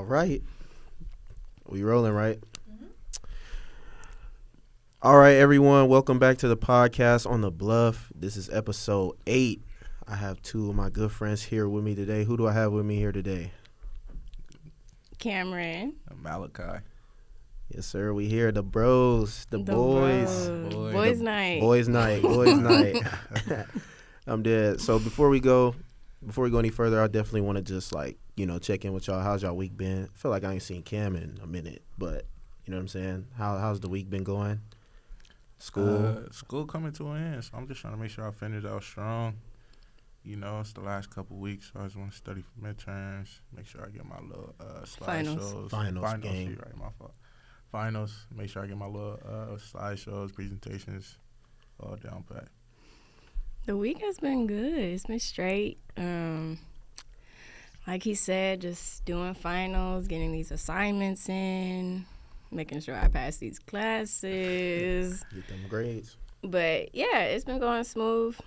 right. We rolling, right? All right, everyone. Welcome back to the podcast on the Bluff. This is episode 8. I have two of my good friends here with me today. Who do I have with me here today? Cameron. Malachi. Yes, sir. We here. The bros. The boys. Boys night. Boys night. Boys night. I'm dead. So before we go any further, I definitely want to just check in with y'all. How's y'all week been? I feel like I ain't seen Cam in a minute, but you know what I'm saying? How's the week been going? School coming to an end, so I'm just trying to make sure I finish out strong. You know, it's the last couple weeks, so I just want to study for midterms, make sure I get my little slideshows. Finals game. Right, my fault. Finals, make sure I get my little slideshows, presentations, all down pat. The week has been good. It's been straight. Like he said, just doing finals, getting these assignments in, making sure I pass these classes. Get them grades. But yeah, it's been going smooth.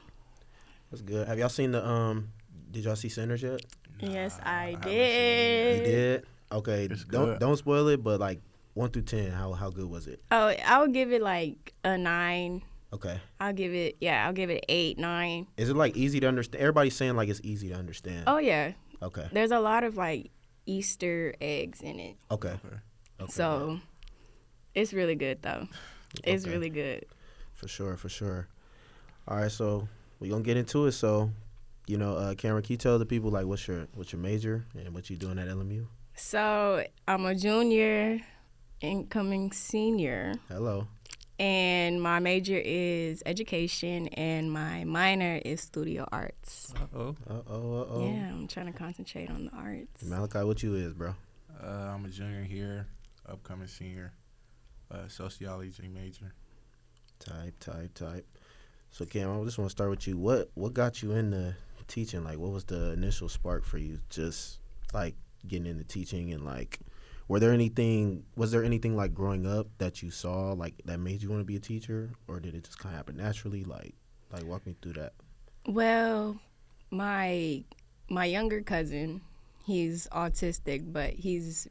That's good. Have y'all seen did y'all see Sinners yet? Yes, I You did. did? Okay. It's good. Don't spoil it, but 1 through 10, how good was it? Oh, I would give it a 9. Okay. I'll give it 8, 9. Is it easy to understand? Everybody's saying it's easy to understand. Oh yeah. Okay. There's a lot of Easter eggs in it. Okay. So it's really good though. It's Okay. really good. For sure. All right, so we're going to get into it. So, Cameron, can you tell the people what's your major and what you doing at LMU? So I'm a junior, incoming senior, Hello. and my major is education, and my minor is studio arts. Uh-oh. Yeah, I'm trying to concentrate on the arts. Malachi, what you is, bro? I'm a junior here, upcoming senior, sociology major. Type. So, Cam, I just want to start with you. What got you into teaching? What was the initial spark for you? Just, getting into teaching and, was there anything growing up that you saw, that made you want to be a teacher? Or did it just kind of happen naturally? Walk me through that. Well, my younger cousin, he's autistic, but he's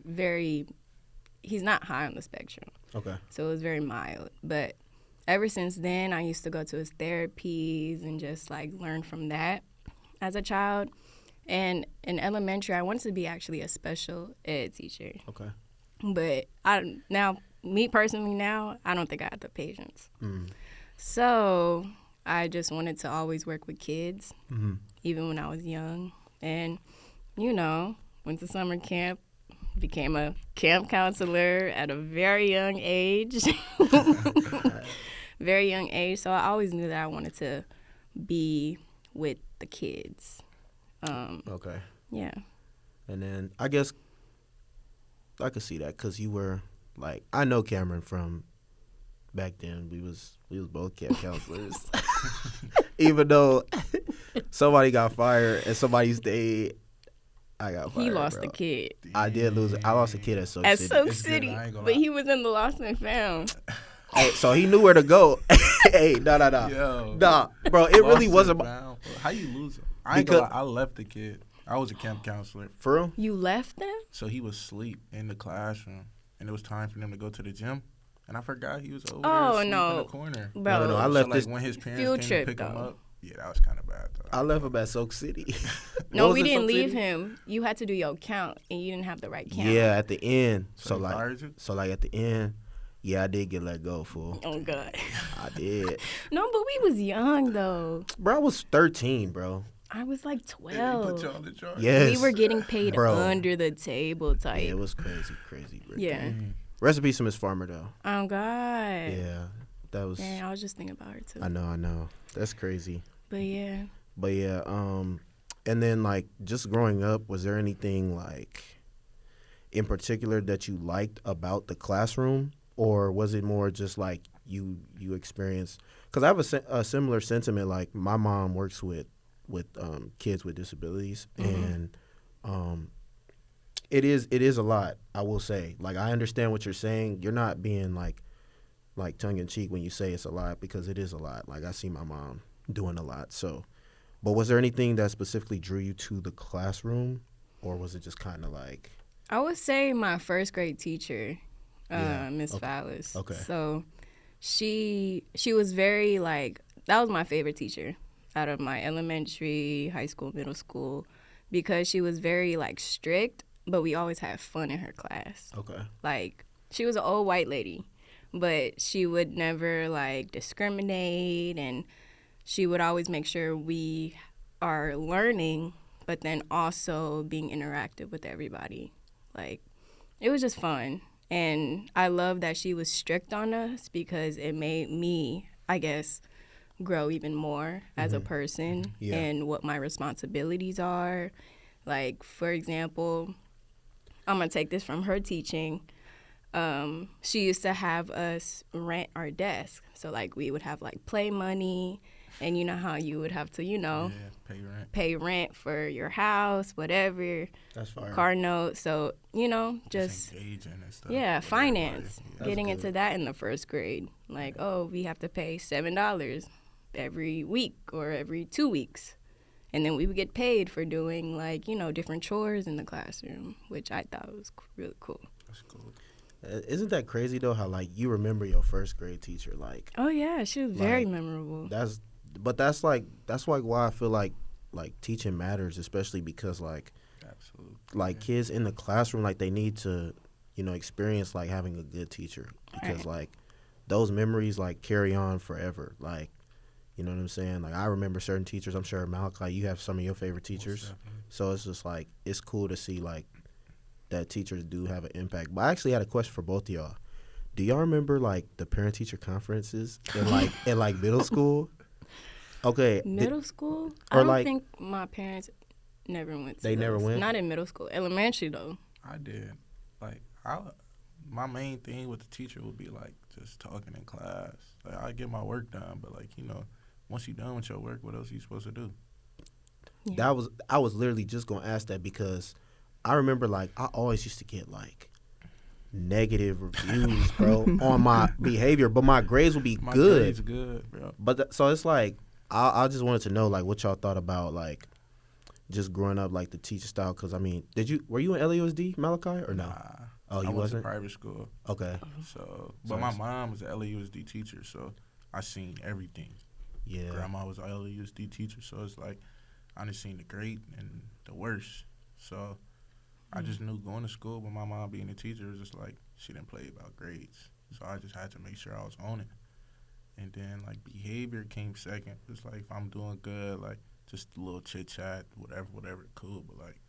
not high on the spectrum. Okay. So it was very mild. But ever since then, I used to go to his therapies and just learn from that as a child. And in elementary, I wanted to be actually a special ed teacher. Okay. But me personally, I don't think I have the patience. Mm. So I just wanted to always work with kids, Mm-hmm. even when I was young. And, went to summer camp, became a camp counselor at a very young age. Very young age. So I always knew that I wanted to be with the kids. Okay. Yeah. And then I guess I could see that because you were I know Cameron from back then. We was both camp counselors. Even though somebody got fired and somebody stayed, I got fired. He lost bro. a kid. I did lose it. I lost a kid at Soak At City. Soak It's good, City. I ain't gonna But lie. he was in the Lost and Found. Hey, so he knew where to go. Hey, no. Yo. Nah, bro, it really wasn't. How you lose him? I ain't gonna lie, I left the kid. I was a camp counselor. For real? You left them? So he was asleep in the classroom, and it was time for them to go to the gym. And I forgot he was over Oh, there asleep no. in the corner. Bro. No, I left so, this. when his parents field came trip, to pick him though. up. Yeah, that was kind of bad, though. I left him at Soak City. No, What was we it, didn't Soak leave City? him. You had to do your count, and you didn't have the right count. Yeah, at the end. So he fired you? So at the end, yeah, I did get let go, fool. Oh, God. I did. No, but we was young, though. Bro, I was 13, bro. I was like Did he 12. put you on the charge? Yes. We were getting paid Bro. under the table Yeah, type. it was crazy. Rick. Yeah. Rest in peace to Miss Farmer, though. Oh, God. Yeah, that was. Man, I was just thinking about her, too. I know. That's crazy. But, yeah. But yeah, and then just growing up, was there anything in particular that you liked about the classroom, or was it more just you experienced? Because I have a similar sentiment. My mom works with kids with disabilities, Mm-hmm. and it is a lot. I will say, I understand what you're saying. You're not being tongue in cheek when you say it's a lot, because it is a lot. I see my mom doing a lot. So, but was there anything that specifically drew you to the classroom, or was it just kind of I would say my first grade teacher, Miss Okay. Fallis. Okay. So she was very like, that was my favorite teacher out of my elementary, high school, middle school, because she was very like strict, but we always had fun in her class. Okay. Like, she was an old white lady, but she would never like discriminate, and she would always make sure we are learning, but then also being interactive with everybody. Like, it was just fun. And I love that she was strict on us because it made me, I guess, grow even more as a person and what my responsibilities are. Like, for example, I'm going to take this from her teaching. She used to have us rent our desk. So, like, we would have, like, play money. And you know how you would have to, pay rent for your house, whatever. That's fire. Car note. So, just engaging and stuff. yeah, finance. Getting good. into that in the first grade. Like, we have to pay $7 every week or every 2 weeks. And then we would get paid for doing, like, different chores in the classroom, which I thought was really cool. That's cool. Isn't that crazy though? How like you remember your first grade teacher? Like, Oh yeah, she was very memorable. that's why I feel like teaching matters, especially because like Absolutely. kids in the classroom, like they need to experience like having a good teacher, because Right. like those memories like carry on forever. Like, you know what I'm saying? Like I remember certain teachers. I'm sure Malachi, you have some of your favorite teachers. Definitely. So it's just like it's cool to see like that teachers do have an impact. But I actually had a question for both of y'all. Do y'all remember like the parent teacher conferences in like middle school? Okay. Middle school? or I don't like- think my parents never went to They never those. went? Not in middle school. Elementary, though. I did. Like, my main thing with the teacher would be, like, just talking in class. Like, I get my work done, but, like, once you're done with your work, what else are you supposed to do? Yeah. I was literally just gonna ask that because I remember like I always used to get like negative reviews, bro, on my behavior, but my grades would be My good. grades good, bro. But so it's like I just wanted to know like what y'all thought about like just growing up like the teacher style. Because I mean, were you in LAUSD, Malachi, or no? Nah. Oh, you I went wasn't? to private school. Okay. So, So but my it's- mom was an LAUSD teacher, so I seen everything. Yeah. Grandma was an LAUSD teacher, so it's like I done seen the great and the worst. So I just knew going to school, but my mom being a teacher was just like she didn't play about grades. So I just had to make sure I was on it. And then like behavior came second. It's like if I'm doing good, like just a little chit chat, whatever, cool. But like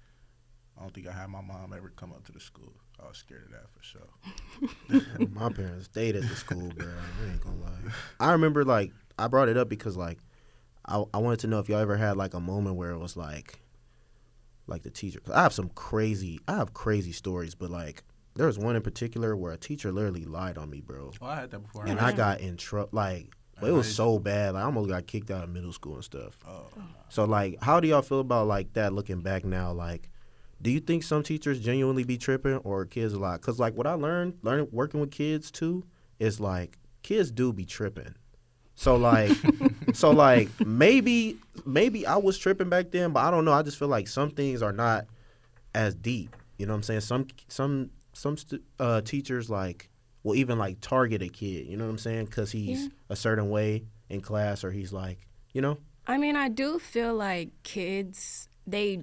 I don't think I had my mom ever come up to the school. I was scared of that for sure. My parents stayed at the school, bro. I ain't gonna lie. I remember like I brought it up because like I wanted to know if y'all ever had like a moment where it was like the teacher. 'Cause I have crazy stories, but like there was one in particular where a teacher literally lied on me, bro, Oh, I had that before. and I got in trouble. Like, but it was so bad. Like I almost got kicked out of middle school and stuff. Oh, So like, how do y'all feel about like that looking back now? Like, do you think some teachers genuinely be tripping or kids a lot? Cause like what I learning working with kids too is like kids do be tripping. So like, maybe I was tripping back then, but I don't know. I just feel like some things are not as deep. You know what I'm saying? Some teachers like will even like target a kid. You know what I'm saying? Cause he's a certain way in class, or he's like, I mean, I do feel like kids, they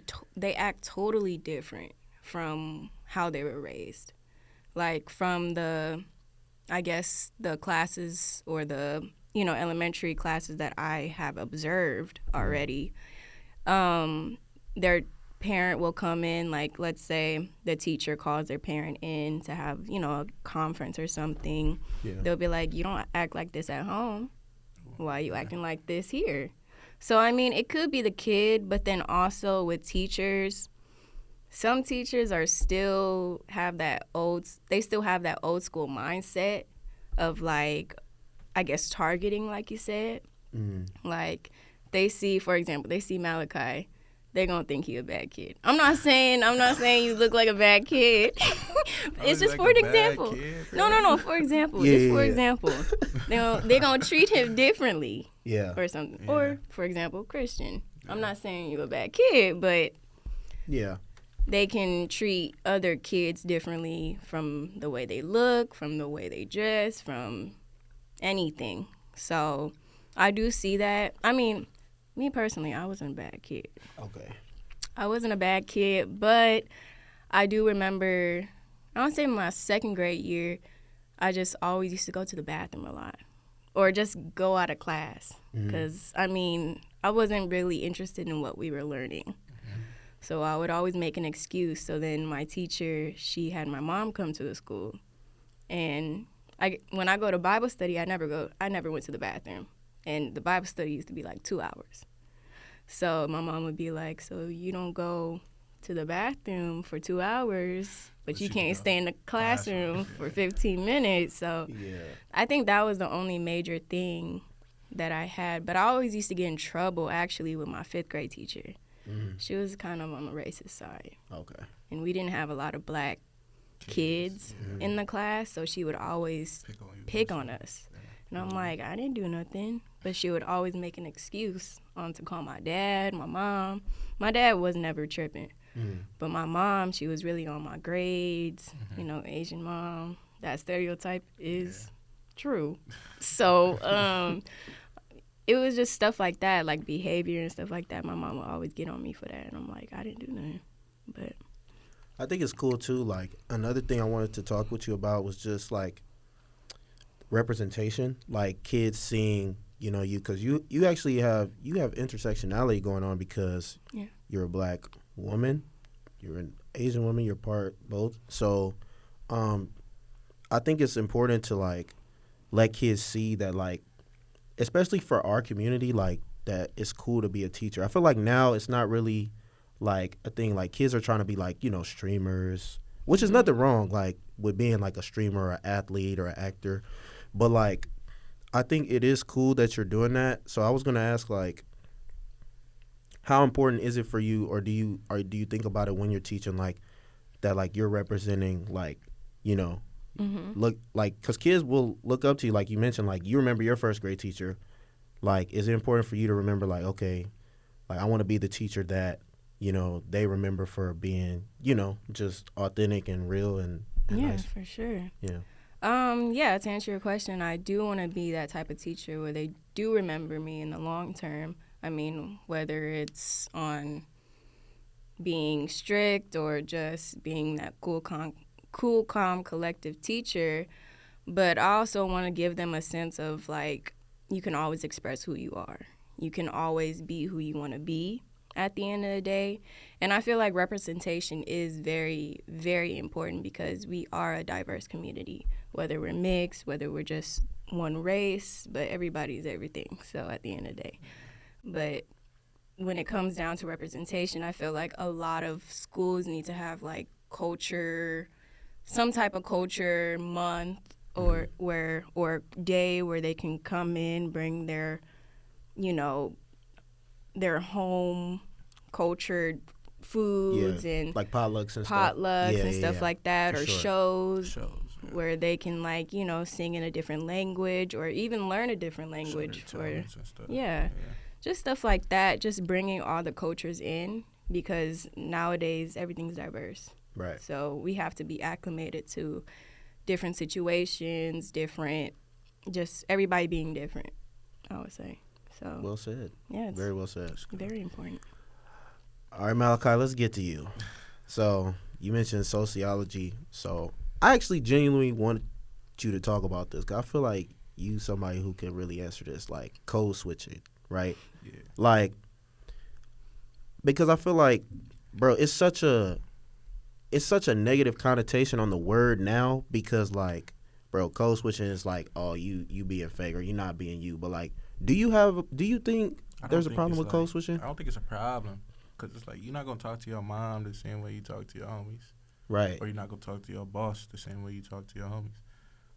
act totally different from how they were raised. Like from I guess the classes or the elementary classes that I have observed already, their parent will come in, like let's say the teacher calls their parent in to have, a conference or something. Yeah. They'll be like, you don't act like this at home. Why are you acting like this here? So, I mean, it could be the kid, but then also with teachers, some teachers still have that old school mindset of like, I guess targeting, like you said. Like they see Malachi, they're gonna think he a bad kid. I'm not saying you look like a bad kid. It's just for an example. No, for example. For example. They're gonna treat him differently. Yeah. Or something. Yeah. Or, for example, Christian. I'm not saying you're a bad kid, but Yeah. they can treat other kids differently from the way they look, from the way they dress, from anything. So I do see that. I mean, me personally, I wasn't a bad kid. Okay. I wasn't a bad kid, but I do remember, I would say my second grade year, I just always used to go to the bathroom a lot or just go out of class because, I mean, I wasn't really interested in what we were learning. So I would always make an excuse. So then my teacher, she had my mom come to the school. And when I go to Bible study, I never went to the bathroom. And the Bible study used to be like 2 hours. So my mom would be like, so you don't go to the bathroom for 2 hours, but you can't stay in the classroom for 15 minutes. So I think that was the only major thing that I had. But I always used to get in trouble, actually, with my 5th grade teacher. She was kind of on the racist side. Okay. And we didn't have a lot of black kids in the class, so she would always pick on us. And I'm like, I didn't do nothing. But she would always make an excuse to call my dad, my mom. My dad was never tripping. But my mom, she was really on my grades, you know, Asian mom. That stereotype is true. So it was just stuff like that, like behavior and stuff like that. My mom would always get on me for that. And I'm like, I didn't do nothing. But I think it's cool, too. Like, another thing I wanted to talk with you about was just, like, representation. Like, kids seeing, you know, you. Because you actually have intersectionality going on because you're a black woman. You're an Asian woman. You're part both. So I think it's important to, like, let kids see that, like, especially for our community, like, that it's cool to be a teacher. I feel like now it's not really, like, a thing. Like, kids are trying to be, like, you know, streamers, which is nothing wrong, like, with being, like, a streamer or an athlete or an actor. But, like, I think it is cool that you're doing that. So I was going to ask, like, how important is it for you, or do you think about it when you're teaching, like, that, like, you're representing, like, you know, look, like, because kids will look up to you, like you mentioned, like, you remember your 1st grade teacher. Like, is it important for you to remember, like, okay, like, I want to be the teacher that, you know, they remember for being, you know, just authentic and real and nice? For sure. Yeah. To answer your question, I do want to be that type of teacher where they do remember me in the long term. I mean, whether it's on being strict or just being that cool, calm, collective teacher, but I also want to give them a sense of, like, you can always express who you are. You can always be who you want to be at the end of the day. And I feel like representation is very, very important because we are a diverse community, whether we're mixed, whether we're just one race, but everybody's everything, so at the end of the day. But when it comes down to representation, I feel like a lot of schools need to have, like, culture, some type of culture month or day where they can come in, bring their, you know, their home cultured foods and like potlucks and stuff like that, for or sure. shows where they can, like, you know, sing in a different language or even learn a different language, or just stuff like that. Just bringing all the cultures in, because nowadays everything's diverse. Right. So we have to be acclimated to different situations, just everybody being different, I would say. So Well said. Yeah, it's very well said. very important. All right, Malachi, let's get to you. So you mentioned sociology. So I actually genuinely wanted you to talk about this, because I feel like you somebody who can really answer this, like code switching, right? Yeah. Like, because I feel like, bro, it's such a negative connotation on the word now, because, like, bro, code switching is like, oh, you being fake or you not being you. But, like, do you think there's a problem with code switching? I don't think it's a problem, because it's like, you're not going to talk to your mom the same way you talk to your homies. Right. Or you're not going to talk to your boss the same way you talk to your homies.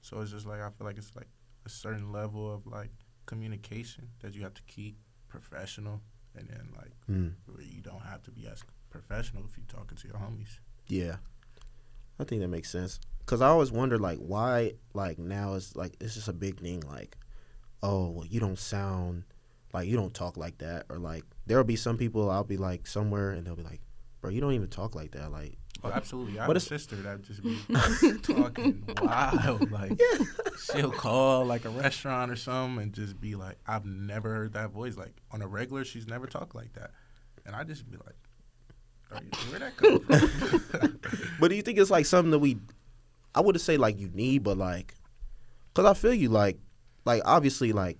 So it's just like, I feel like it's like a certain level of, like, communication that you have to keep professional, and then, like, where you don't have to be as professional if you're talking to your homies. Yeah. I think that makes sense. Because I always wonder, like, why, like, now it's, like, it's just a big thing, like, oh, well, you don't sound, like, you don't talk like that. Or, like, there'll be some people, I'll be, like, somewhere, and they'll be like, bro, you don't even talk like that. Like, Oh, absolutely. I have But a it's- sister that just be talking wild. Like, she'll call, like, a restaurant or something and just be like, I've never heard that voice. Like, on a regular, she's never talked like that. And I just be like, where'd that come from? but do you think it's like something that I wouldn't say like you need, but like, cause I feel you like obviously like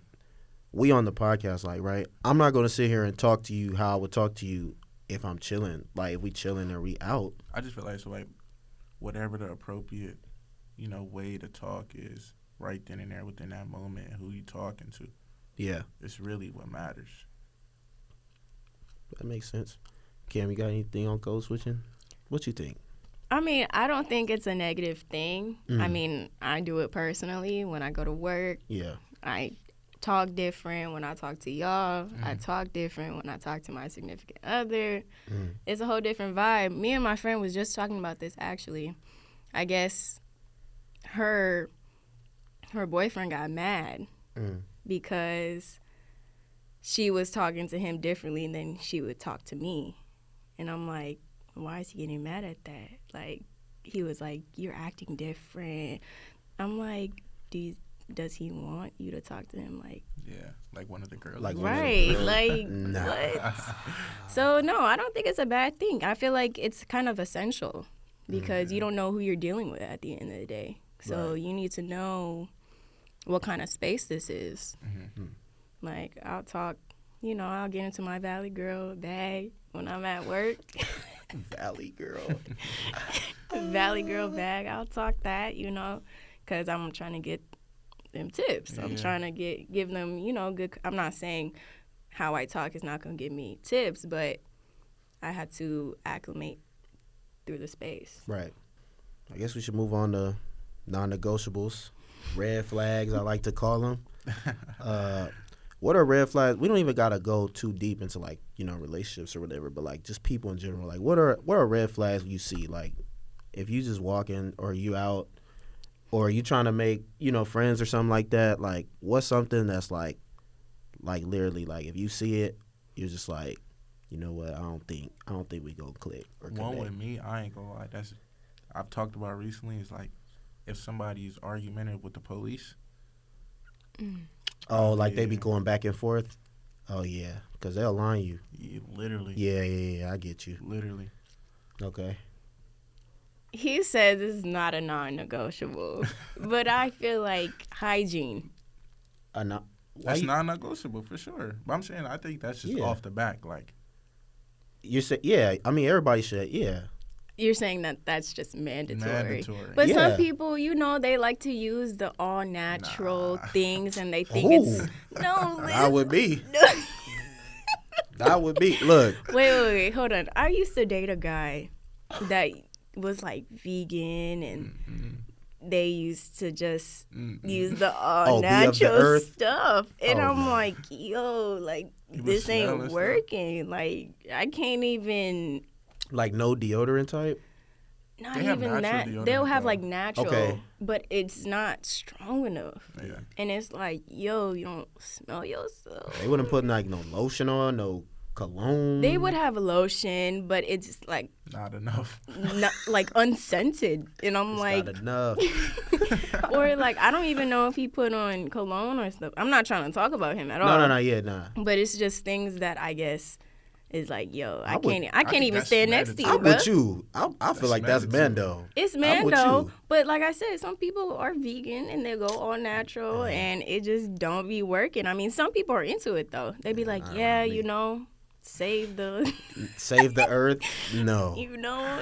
we on the podcast, like, right? I'm not gonna sit here and talk to you how I would talk to you if I'm chilling. Like, if we chilling or we out. I just feel like, so, like, whatever the appropriate, way to talk is right then and there within that moment, who you talking to. Yeah, It's really what matters. that makes sense. Cam, you got anything on code switching? What you think? I mean, I don't think it's a negative thing. I mean, I do it personally when I go to work. Yeah. I talk different when I talk to y'all. I talk different when I talk to my significant other. It's a whole different vibe. Me and my friend was just talking about this, actually. I guess her boyfriend got mad because she was talking to him differently than she would talk to me. And I'm like, why is he getting mad at that? Like, he was like, you're acting different. I'm like, does he want you to talk to him like? Yeah, like one of the girls. Like Right, like, Nah. what? So, no, I don't think it's a bad thing. I feel like it's kind of essential because you don't know who you're dealing with at the end of the day. So Right. you need to know what kind of space this is. Mm-hmm. Like, I'll talk, I'll get into my Valley Girl bag when I'm at work. Valley girl. Valley Girl bag, I'll talk that, because I'm trying to get them tips. I'm Yeah. trying to give them, good. I'm not saying how I talk is not going to give me tips, but I had to acclimate through the space. Right. I guess we should move on to non-negotiables, red flags, I like to call them. What are red flags? We don't even gotta go too deep into like relationships or whatever, but like just people in general. Like what are red flags you see? Like if you just walking or you out or you trying to make friends or something like that. Like what's something that's like literally like if you see it, you're just like, you know what? I don't think we gonna click or connect. One with me, I ain't gonna lie. I've talked about recently. Is like if somebody's argumentative with the police. Oh, like they be Yeah. going back and forth. Oh yeah, because they'll line you. Yeah, literally. Yeah. I get you. Literally. Okay. He says this is not a non-negotiable, but I feel like hygiene. Why That's you- non-negotiable for sure. But I'm saying I think that's just Yeah. off the back. Like, You say yeah. I mean everybody should. Yeah. You're saying that that's just mandatory. Mandatory. But Yeah. some people, they like to use the all natural Nah. things and they think Ooh. it's no. That would be. No. That would be. Look. Wait, hold on. I used to date a guy that was like vegan and they used to just use the all Oh, be of the natural earth? stuff. And Oh, I'm no. like, yo, like You was this smelling ain't stuff? working. Like I can't even Like no deodorant type. not They have even that. natural They'll deodorant, have though. like natural, Okay. but it's not strong enough. yeah. And it's like, yo, you don't smell yourself. They wouldn't put like no lotion on, no cologne. They would have lotion, but it's like Not enough. not like unscented. And I'm It's like, not enough. or like I don't even know if he put on cologne or stuff. I'm not trying to talk about him at all. No. Yeah, nah. But it's just things that I guess is like, yo, I would- can't think even that's stand next to you, I'm bro. with you. I feel like that's mandatory. Mando. It's I'm with Mando, you. but like I said, some people are vegan and they go all natural, and it just don't be working. I mean, some people are into it though. They be like, yeah, save the, Save the earth. No.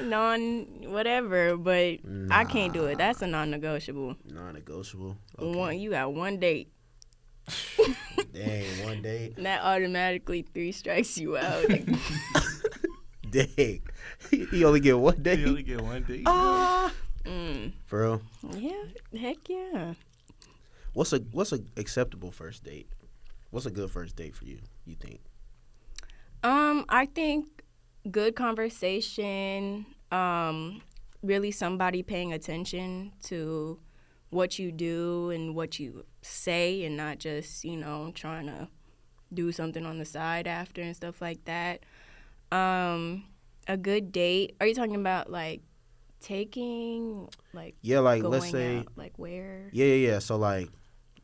non whatever. But I can't do it. That's a non-negotiable. Non-negotiable. Okay. One, you got one date. Dang, one date. And that automatically 3 strikes you out. Dang. He only get one day. You only get one day. Ah. Mm. For real. Yeah, heck yeah. What's a acceptable first date? What's a good first date for you? You think? I think good conversation, really somebody paying attention to what you do and what you say and not just, trying to do something on the side after and stuff like that. A good date? Are you talking about like taking, like Yeah, like going let's say, out, like where? yeah. So like,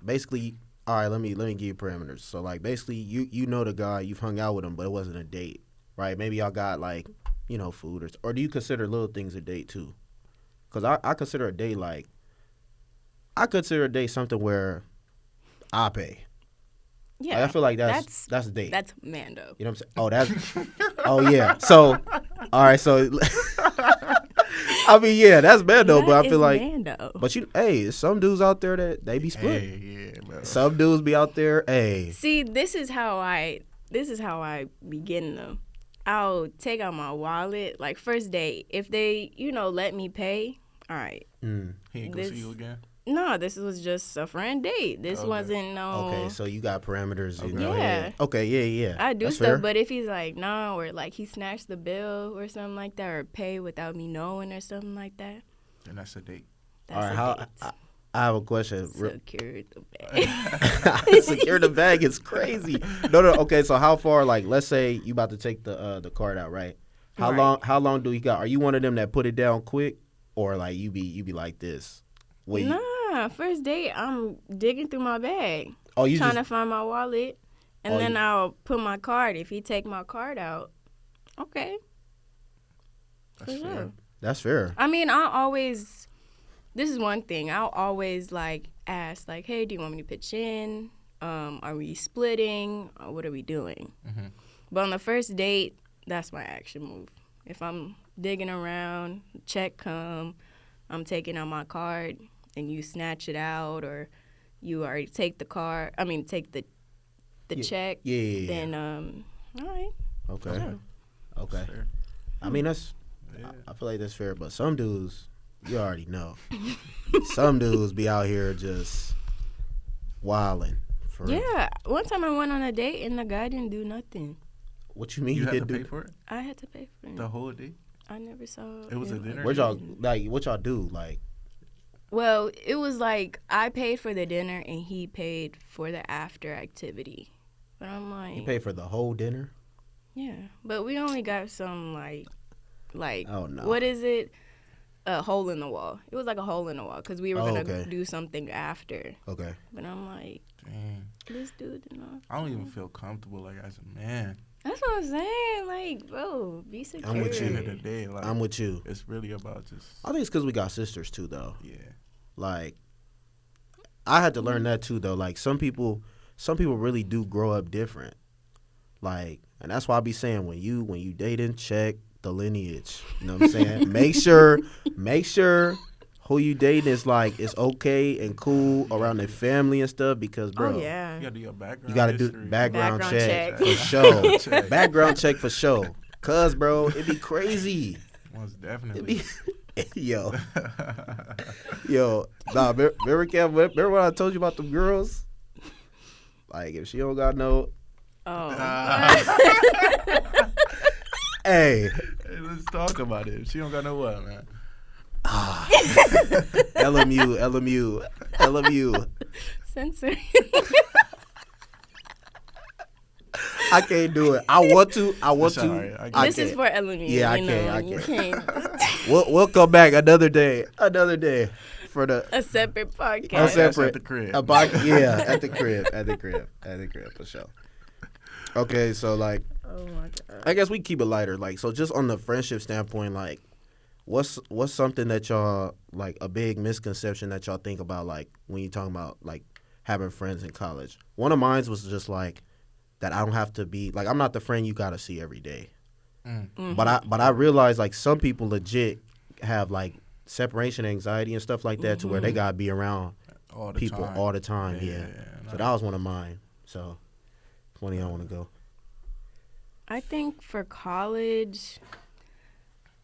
basically, all right. Let me give you parameters. So like, basically, you know the guy, you've hung out with him, but it wasn't a date, right? Maybe y'all got like, food, or do you consider little things a date too? Because I consider a date like, I consider a date something where I pay. Yeah, Like, I feel like that's a date. That's Mando. You know what I'm saying? Oh, oh yeah. So, all right. So, I mean, yeah, that's bad though. But I feel like, Mando. but hey, some dudes out there that they be split. Hey, yeah, bro. Some dudes be out there. Hey, See, this is how I begin them. I'll take out my wallet, like first date. If they, let me pay, all right. He ain't gonna see you again. No, this was just a friend date. This wasn't no. Okay, so you got parameters. Okay. Yeah. Okay, yeah. I do That's stuff, fair. but if he's like, no, or like he snatched the bill or something like that, or pay without me knowing or something like that, Then that's a date. that's All right, a date. I have a question. Secure the bag. Secure the bag is crazy. No. Okay, so how far? Like, let's say you about to take the card out, right? How Right. How long do you got? Are you one of them that put it down quick, or like you be like this? Wait. Nah, first date, I'm digging through my bag, Oh, you trying just. to find my wallet, and Oh, then you- I'll put my card. If he take my card out, okay, That's for fair. sure. That's fair. I mean, I'll always. This is one thing. I'll always like ask, like, "Hey, do you want me to pitch in? Are we splitting? Or what are we doing?" Mm-hmm. But on the first date, that's my action move. If I'm digging around, check come, I'm taking out my card, and you snatch it out, or you already take the card. I mean, take the check. Yeah. Then all right. Okay. Sure. Okay. Fair. I mean, that's. Yeah. I feel like that's fair, but some dudes, you already know. Some dudes be out here just wilding. For real. Yeah. One time I went on a date and the guy didn't do nothing. What you mean You he had to didn't pay do? for it I had to pay for it. the whole day. I never saw. It was a him dinner? What y'all again. like? What y'all do? Like, Well, it was like I paid for the dinner and he paid for the after activity. But I'm like, you pay for the whole dinner? yeah. But we only got some like Oh no. what is it? A hole in the wall. It was like a hole in the wall because we were Oh, gonna okay. do something after. Okay. But I'm like, Dang. this dude, I don't even feel comfortable like as a man. That's what I'm saying. Like, bro, be secure. I'm At with the end you. of the day, like I'm with you. it's really about just I think it's because we got sisters too, though. yeah. Like, I had to learn that too, though. Like, some people really do grow up different. Like, and that's why I be saying when you dating, check the lineage. You know what I'm saying? make sure who you dating is like it's okay and cool around their family and stuff. Because, bro, Oh yeah. You gotta do your background. you gotta do history. background Background check check. for sure. Check. Background check for sure. Cause, bro, it be crazy. Most It definitely. be yo. Nah, remember, Cam, remember when I told you about the girls? Like, if she don't got no, Oh. hey, Hey, let's talk about it. She don't got no what, man. LMU. Censor. I can't do it. I want to. It's all right. I get This is for LMU. Yeah, I you can't, know, I you can't. can't. We'll come back another day for the A separate a podcast. That's separate at the crib. a box. Yeah, at the crib for sure. Okay, so like, Oh my god. I guess we keep it lighter. Like, so just on the friendship standpoint, like, what's something that y'all like a big misconception that y'all think about, like when you're talking about like having friends in college? One of mine was just like that I don't have to be like I'm not the friend you gotta see every day. Mm-hmm. But I realize like some people legit have like separation anxiety and stuff like that to where they gotta be around all the people time. all the time. Yeah. no. So that was one of mine. So one of y'all want to go? I think for college,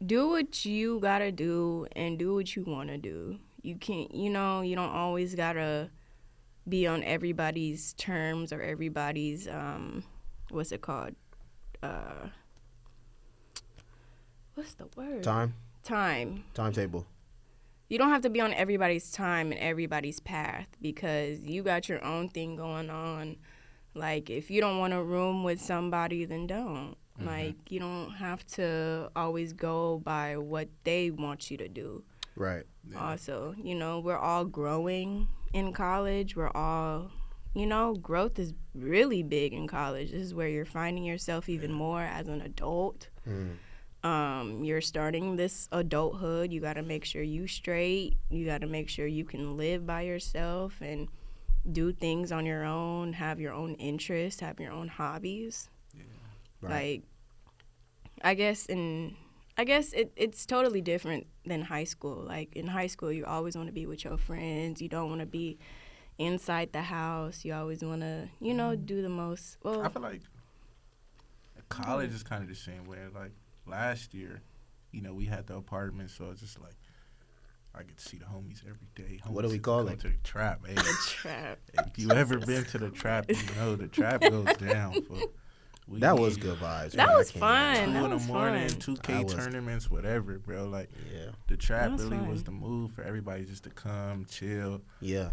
do what you gotta do and do what you want to do. You can't, you don't always gotta be on everybody's terms or everybody's, what's it called? What's the word? Timetable. You don't have to be on everybody's time and everybody's path because you got your own thing going on. Like, if you don't want a room with somebody, then don't. Like, you don't have to always go by what they want you to do. Right. Yeah. Also, you know, we're all growing in college. We're all, you know, growth is really big in college. This is where you're finding yourself even more as an adult. You're starting this adulthood. You got to make sure you straight. You got to make sure you can live by yourself and do things on your own, have your own interests, have your own hobbies. Right. Like, I guess it's totally different than high school. Like, in high school, you always want to be with your friends. You don't want to be inside the house. You always want to, you know, do the most. Well, I feel like college is kind of the same way. Like, last year, you know, we had the apartment, so it's just like I get to see the homies every day. What do we call it? To the trap, hey. trap. If you ever been to the trap, you know the trap goes down. That was good vibes. That man. was I can't fun. lie. 2 That in the was morning, fun. 2K tournaments, whatever, bro. Like, Yeah. the trap That was really fun. was the move for everybody just to come, chill, Yeah.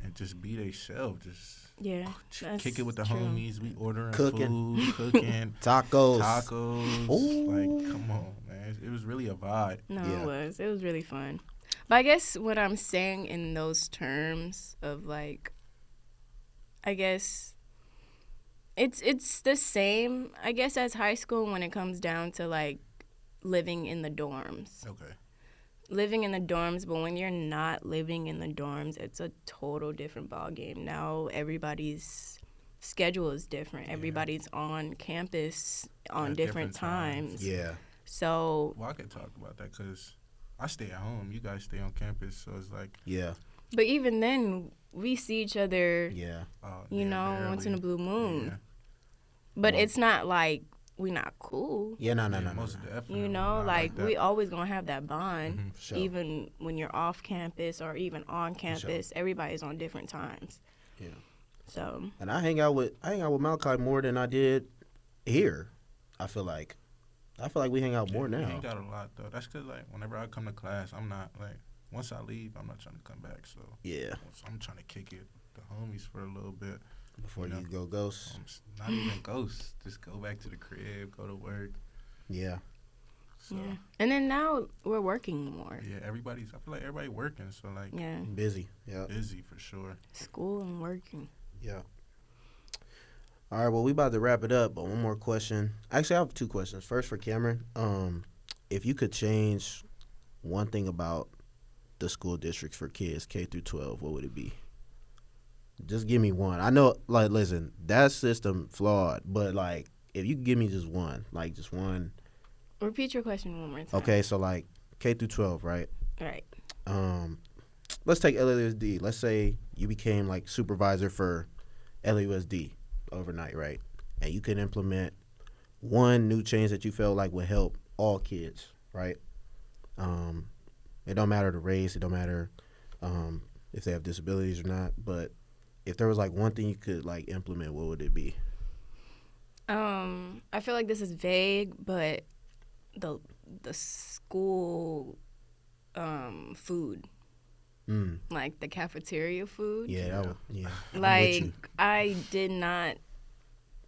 and just be themselves. Just Yeah, that's kick it with the true. homies. We ordering Cooking. food, cooking, Tacos. tacos. Like, come on, man. It was really a vibe. No, Yeah. it was really fun. But I guess what I'm saying in those terms of, like, I guess it's the same, I guess, as high school when it comes down to, like, living in the dorms. Okay. Living in the dorms, but when you're not living in the dorms, it's a total different ballgame. Now everybody's schedule is different. Yeah. Everybody's on campus on At different different times. times. Yeah. So, Well, I can talk about that because I stay at home. You guys stay on campus, so it's like, Yeah. but even then, we see each other, Yeah. you know, once in a blue moon. Yeah. But Well- it's not like we not cool. Yeah. No. Most definitely. You know, Not like that. we always gonna have that bond, Mhm. Sure. even when you're off campus or even on campus. Everybody's on different times. Yeah. So And I hang out with Malachi more than I did here. I feel like we hang out more We now. ain't got a lot though. That's because like whenever I come to class, I'm not like once I leave, I'm not trying to come back. So Yeah. I'm trying to kick it with the homies for a little bit. Before You know. you go ghost. Not even ghosts. Just go back to the crib, go to work. Yeah. So yeah, and then now we're working more. yeah, I feel like everybody working. So like Yeah, Busy. Yeah. busy for sure. school and working. Yeah. All right. Well, we about to wrap it up, but one more question. Actually, I have 2 questions. First for Cameron. If you could change one thing about the school districts for kids K through 12, what would it be? Just give me one. I know, like, listen, that system flawed, but like, if you could give me just one, like, just one. Repeat your question one more time. Okay, so like K through 12, right? All right. Let's take LUSD. Let's say you became like supervisor for LUSD overnight, right? And you can implement one new change that you felt like would help all kids, right? It don't matter the race, it don't matter if they have disabilities or not, but if there was like one thing you could like implement, what would it be? I feel like this is vague, but the school food, like the cafeteria food. Yeah, that would, yeah. I'm with Like, you. I did not.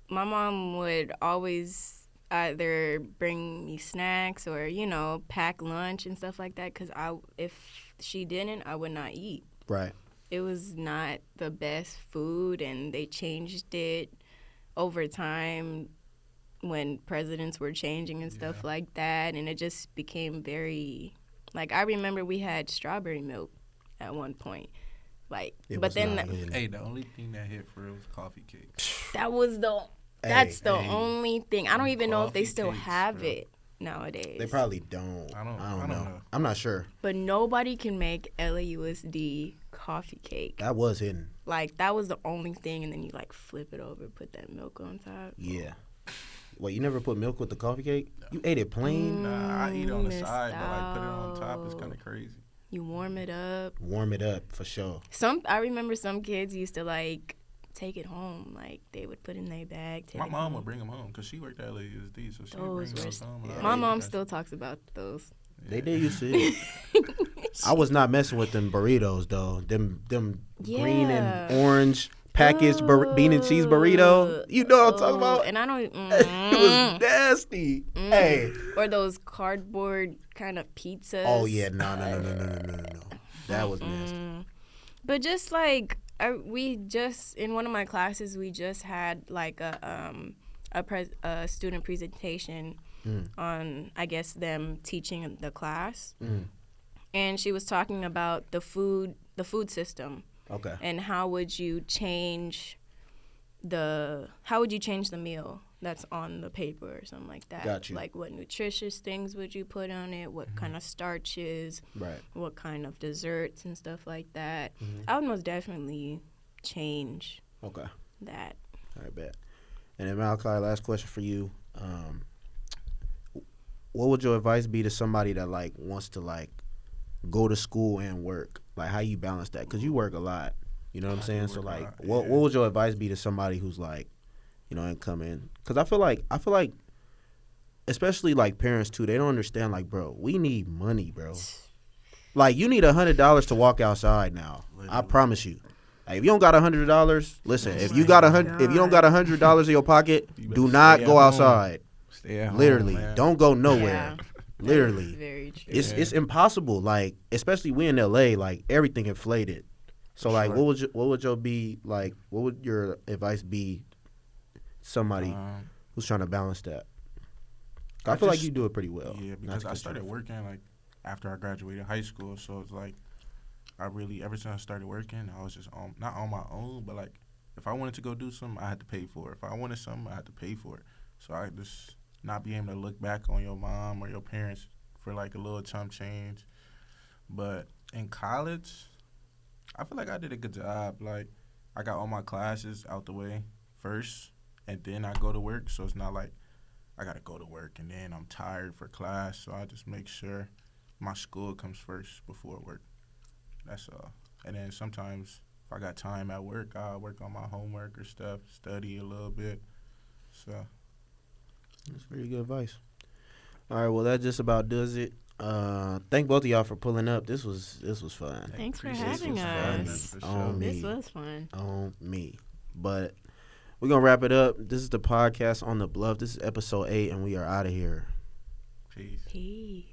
My mom would always either bring me snacks or, you know, pack lunch and stuff like that. Because if she didn't, I would not eat. Right. It was not the best food, and they changed it over time when presidents were changing and stuff like that. And it just became very, like, I remember we had strawberry milk at one point. Like, It but was then not in- Hey, the only thing that hit for it was coffee cakes. that was that's the hey, only thing. I don't even know if they coffee still cakes, have bro. it nowadays. They probably don't. I don't know. know. I'm not sure. But nobody can make LAUSD coffee cake. That was hidden. Like, that was the only thing, and then you, like, flip it over, put that milk on top. Yeah. Wait, you never put milk with the coffee cake? You ate it plain? Nah, I eat on the missed side, but like put it on top is out. kind of crazy. You warm it up. Warm it up for sure. I remember some kids used to, like, take it home. Like, they would put it in their bag, take My it mom home. would bring them home because she worked at LAUSD, so she would Those bring were, those home. and yeah, I my ate mom that. still talks about those. They did used to eat. I was not messing with them burritos though. Them green and Yeah. orange packaged bean and cheese burrito. You know what I'm talking about? And I don't. It was nasty. Hey. Or those cardboard kind of pizzas. Oh yeah, no. That was nasty. But just like we just in one of my classes, we just had like a student presentation on, I guess, them teaching the class, and she was talking about the food system. Okay. And how would you change the meal that's on the paper or something like that? Got you. Like what nutritious things would you put on it? What kind of starches? Right. What kind of desserts and stuff like that? I would most definitely change Okay. that. All right, bet. And then Malachi, last question for you. What would your advice be to somebody that like wants to like go to school and work? Like how you balance that? Because you work a lot. You know what I'm saying? So like, what would your advice be to somebody who's like, you know, and come in? Because I feel like, especially like parents too, they don't understand. Like, bro, we need money, bro. Like, you need $100 to walk outside now. I promise you. Like, if you don't got $100, listen. If you got if you don't got $100 in your pocket, do not go outside. Stay at home. Literally, Man. don't go nowhere. Yeah. Literally, Very true. it's impossible. Like, especially we in LA, like everything inflated. So like, Sure. what would your advice be? Somebody who's trying to balance that. I feel like you do it pretty well. Yeah, because I started working like after I graduated high school, so it's like ever since I started working, I was just not on my own, but like if I wanted to go do something, I had to pay for it. If I wanted something, I had to pay for it. So I just not being able to look back on your mom or your parents for like a little chump change. But in college, I feel like I did a good job. Like I got all my classes out the way first, and then I go to work. So it's not like I got to go to work and then I'm tired for class. So I just make sure my school comes first before work. That's all. And then sometimes if I got time at work, I'll work on my homework or stuff, study a little bit. So that's very good advice. All right, well that just about does it. Thank both of y'all for pulling up. This was fun. Thanks for Appreciate having it. us. On me. This was fun. On me. But we're gonna wrap it up. This is the podcast on the bluff. This is episode 8, and we are out of here. peace. Peace.